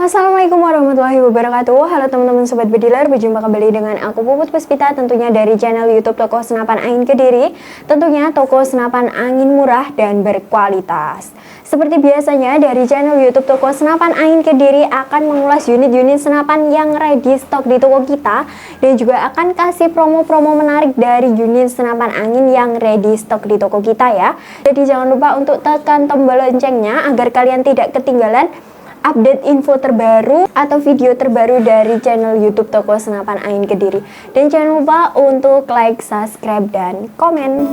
Assalamualaikum warahmatullahi wabarakatuh. Halo teman-teman sobat bediler, berjumpa kembali dengan aku Puput Puspita, tentunya dari channel YouTube Toko Senapan Angin Kediri. Tentunya toko senapan angin murah dan berkualitas. Seperti biasanya dari channel YouTube Toko Senapan Angin Kediri akan mengulas unit-unit senapan yang ready stock di toko kita, dan juga akan kasih promo-promo menarik dari unit senapan angin yang ready stock di toko kita ya. Jadi jangan lupa untuk tekan tombol loncengnya agar kalian tidak ketinggalan update info terbaru atau video terbaru dari channel YouTube Toko Senapan Angin Kediri. Dan jangan lupa untuk like, subscribe, dan komen.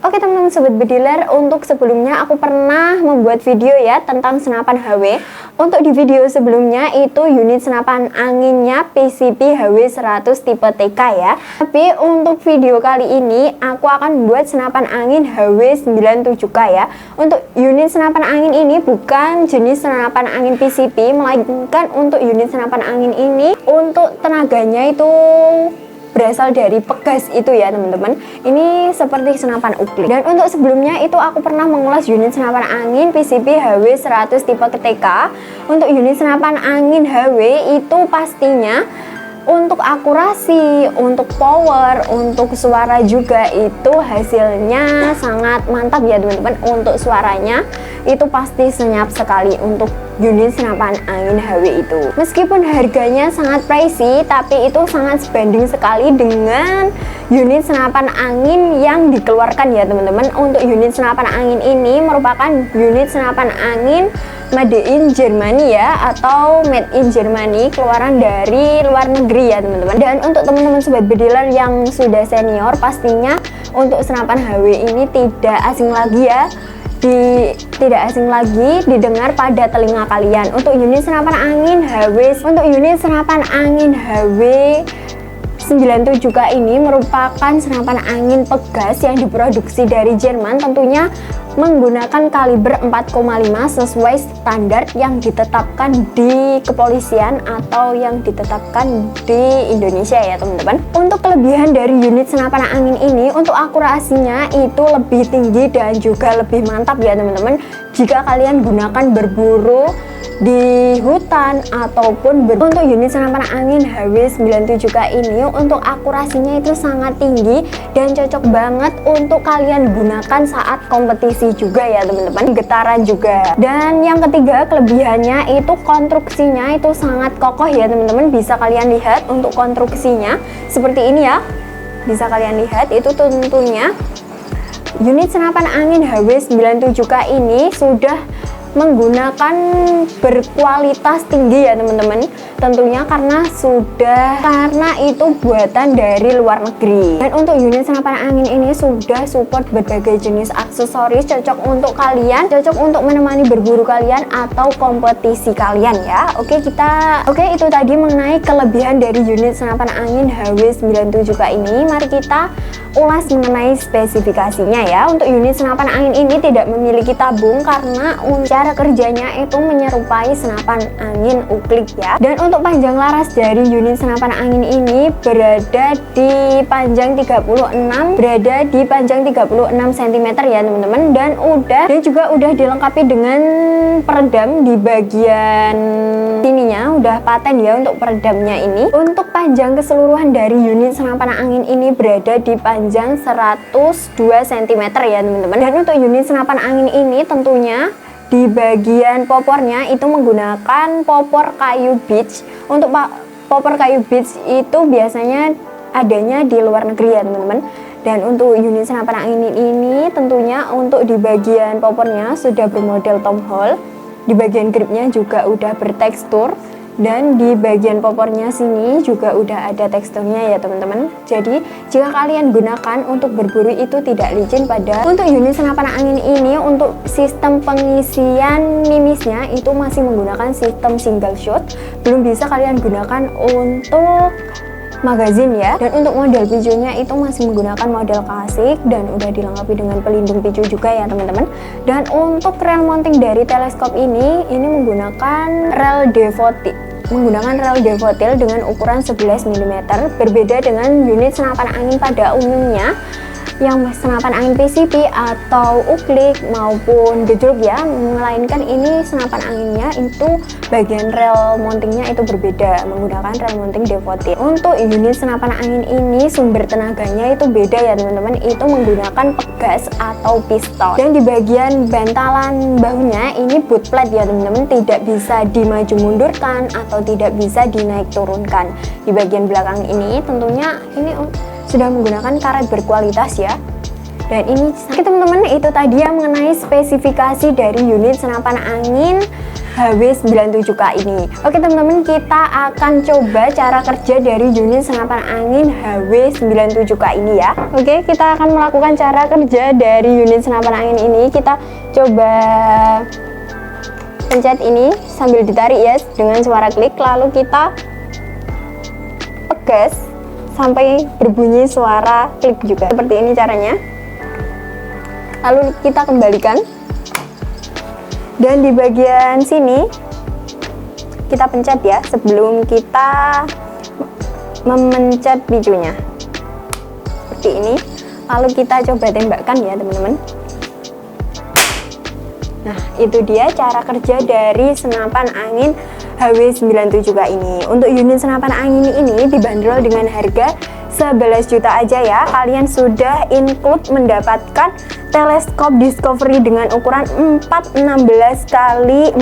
Oke teman-teman sobat bediler, untuk sebelumnya aku pernah membuat video ya tentang senapan HW. Untuk di video sebelumnya itu unit senapan anginnya PCP HW 100 tipe TK ya. Tapi untuk video kali ini aku akan membuat senapan angin HW 97K ya. Untuk unit senapan angin ini bukan jenis senapan angin PCP, melainkan untuk unit senapan angin ini untuk tenaganya itu berasal dari pegas itu ya teman-teman. Ini seperti senapan uklik. Dan untuk sebelumnya itu aku pernah mengulas unit senapan angin PCP HW 100 tipe TK. Untuk unit senapan angin HW itu pastinya untuk akurasi, untuk power, untuk suara juga itu hasilnya sangat mantap ya teman-teman. Untuk suaranya itu pasti senyap sekali untuk unit senapan angin HW itu. Meskipun harganya sangat pricey, tapi itu sangat sebanding sekali dengan unit senapan angin yang dikeluarkan ya teman-teman. Untuk unit senapan angin ini merupakan unit senapan angin made in Germany ya, atau made in Germany, keluaran dari luar negeri ya teman-teman. Dan untuk teman-teman sobat bediler yang sudah senior, pastinya untuk senapan HW ini tidak asing lagi ya, tidak asing lagi didengar pada telinga kalian. Untuk unit senapan angin HW 97K ini merupakan senapan angin pegas yang diproduksi dari Jerman, tentunya menggunakan kaliber 4,5 sesuai standar yang ditetapkan di kepolisian atau yang ditetapkan di Indonesia ya teman-teman. Untuk kelebihan dari unit senapan angin ini, untuk akurasinya itu lebih tinggi dan juga lebih mantap ya teman-teman. Jika kalian gunakan berburu di hutan ataupun untuk unit senapan angin HW 97K ini, untuk akurasinya itu sangat tinggi dan cocok banget untuk kalian gunakan saat kompetisi juga ya teman-teman, getaran juga. Dan yang ketiga kelebihannya itu konstruksinya itu sangat kokoh ya teman-teman. Bisa kalian lihat untuk konstruksinya seperti ini ya, bisa kalian lihat itu tentunya unit senapan angin HW 97K ini sudah menggunakan berkualitas tinggi ya teman-teman, tentunya karena itu buatan dari luar negeri. Dan untuk unit senapan angin ini sudah support berbagai jenis aksesoris, cocok untuk kalian, cocok untuk menemani berburu kalian atau kompetisi kalian ya. Oke itu tadi mengenai kelebihan dari unit senapan angin HW 97K ini. Mari kita ulas mengenai spesifikasinya ya. Untuk unit senapan angin ini tidak memiliki tabung karena cara kerjanya itu menyerupai senapan angin uklik ya. Dan untuk panjang laras dari unit senapan angin ini berada di panjang 36 cm ya teman-teman. Dan juga udah dilengkapi dengan peredam di bagian sininya, udah paten ya untuk peredamnya ini. Untuk panjang keseluruhan dari unit senapan angin ini berada di panjang 102 cm ya teman-teman. Dan untuk unit senapan angin ini tentunya di bagian popornya itu menggunakan popor kayu beech. Untuk popor kayu beech itu biasanya adanya di luar negeri ya teman-teman. Dan untuk unit senapan angin ini tentunya untuk di bagian popornya sudah bermodel tom hole, di bagian gripnya juga udah bertekstur, dan di bagian popornya sini juga udah ada teksturnya ya teman-teman. Jadi jika kalian gunakan untuk berburu itu tidak licin pada. Untuk unit senapan angin ini untuk sistem pengisian mimisnya itu masih menggunakan sistem single shot, belum bisa kalian gunakan untuk magazin ya. Dan untuk model picunya itu masih menggunakan model klasik dan udah dilengkapi dengan pelindung picu juga ya teman-teman. Dan untuk rel mounting dari teleskop ini menggunakan rel menggunakan rel Devotil dengan ukuran 11 mm, berbeda dengan unit senapan angin pada umumnya yang senapan angin PCP atau uklik maupun gejruk ya, melainkan ini senapan anginnya itu bagian rel mountingnya itu berbeda menggunakan rel mounting Devotil. Untuk unit senapan angin ini sumber tenaganya itu beda ya teman-teman, itu menggunakan pegas atau pistol, dan di bagian bantalan bahunya ini boot plate ya teman-teman, tidak bisa dimaju mundurkan atau tidak bisa dinaik turunkan. Di bagian belakang ini tentunya ini sudah menggunakan karet berkualitas ya. Dan ini teman-teman, itu tadi yang mengenai spesifikasi dari unit senapan angin HW97K ini. Oke teman-teman, kita akan coba cara kerja dari unit senapan angin HW97K ini ya. Oke, kita akan melakukan cara kerja dari unit senapan angin ini. Kita coba pencet ini sambil ditarik ya dengan suara klik, lalu kita pegas sampai berbunyi suara klik juga. Seperti ini caranya. Lalu kita kembalikan. Dan di bagian sini kita pencet ya sebelum kita memencet picunya. Seperti ini. Lalu kita coba tembakkan ya teman-teman. Nah, itu dia cara kerja dari senapan angin HW97K ini. Untuk unit senapan angin ini dibanderol dengan harga 11 juta aja ya. Kalian sudah include mendapatkan teleskop Discovery dengan ukuran 416 x 42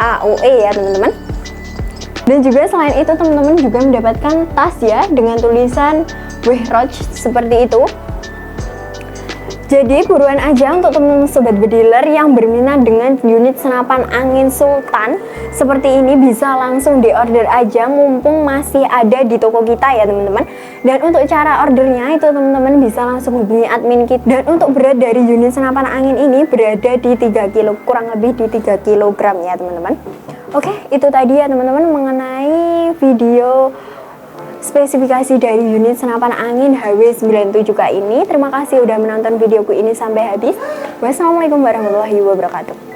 AOE ya teman-teman. Dan juga selain itu teman-teman juga mendapatkan tas ya dengan tulisan Wehrauch seperti itu. Jadi buruan aja untuk teman-teman sobat bediler yang berminat dengan unit senapan angin Sultan seperti ini, bisa langsung diorder aja mumpung masih ada di toko kita ya teman-teman. Dan untuk cara ordernya itu teman-teman bisa langsung hubungi admin kita. Dan untuk berat dari unit senapan angin ini berada di 3 kg, kurang lebih di 3 kg ya teman-teman. Oke, itu tadi ya teman-teman mengenai video spesifikasi dari unit senapan angin HW97K ini. Terima kasih udah menonton videoku ini sampai habis. Wassalamualaikum warahmatullahi wabarakatuh.